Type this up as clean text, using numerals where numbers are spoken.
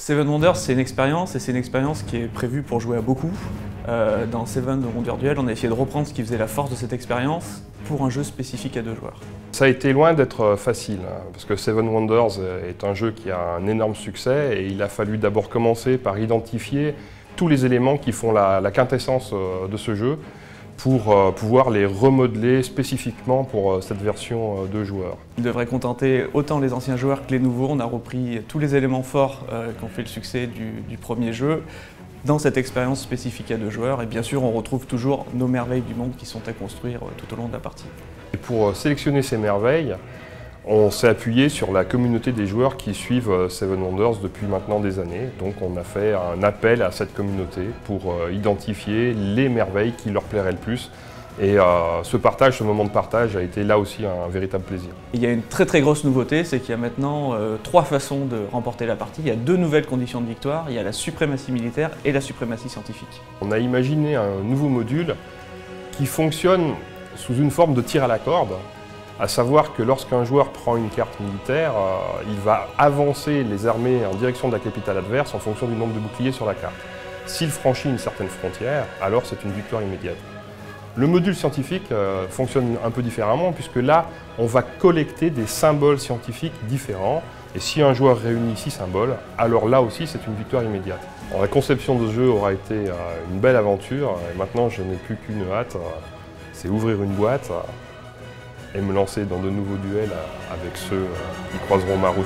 Seven Wonders, c'est une expérience et c'est une expérience qui est prévue pour jouer à beaucoup. Dans Seven Wonders Duel, on a essayé de reprendre ce qui faisait la force de cette expérience pour un jeu spécifique à 2 joueurs. Ça a été loin d'être facile, parce que Seven Wonders est un jeu qui a un énorme succès et il a fallu d'abord commencer par identifier tous les éléments qui font la quintessence de ce jeu pour pouvoir les remodeler spécifiquement pour cette version 2 joueurs. Il devrait contenter autant les anciens joueurs que les nouveaux. On a repris tous les éléments forts qui ont fait le succès du premier jeu dans cette expérience spécifique à 2 joueurs. Et bien sûr, on retrouve toujours nos merveilles du monde qui sont à construire tout au long de la partie. Et pour sélectionner ces merveilles, on s'est appuyé sur la communauté des joueurs qui suivent Seven Wonders depuis maintenant des années. Donc on a fait un appel à cette communauté pour identifier les merveilles qui leur plairaient le plus. Et ce moment de partage a été là aussi un véritable plaisir. Il y a une très grosse nouveauté, c'est qu'il y a maintenant 3 façons de remporter la partie. Il y a 2 nouvelles conditions de victoire, il y a la suprématie militaire et la suprématie scientifique. On a imaginé un nouveau module qui fonctionne sous une forme de tir à la corde, à savoir que lorsqu'un joueur prend une carte militaire, il va avancer les armées en direction de la capitale adverse en fonction du nombre de boucliers sur la carte. S'il franchit une certaine frontière, alors c'est une victoire immédiate. Le module scientifique fonctionne un peu différemment, puisque là, on va collecter des symboles scientifiques différents, et si un joueur réunit 6 symboles, alors là aussi c'est une victoire immédiate. Alors, la conception de ce jeu aura été une belle aventure, et maintenant je n'ai plus qu'une hâte, c'est ouvrir une boîte et me lancer dans de nouveaux duels avec ceux qui croiseront ma route.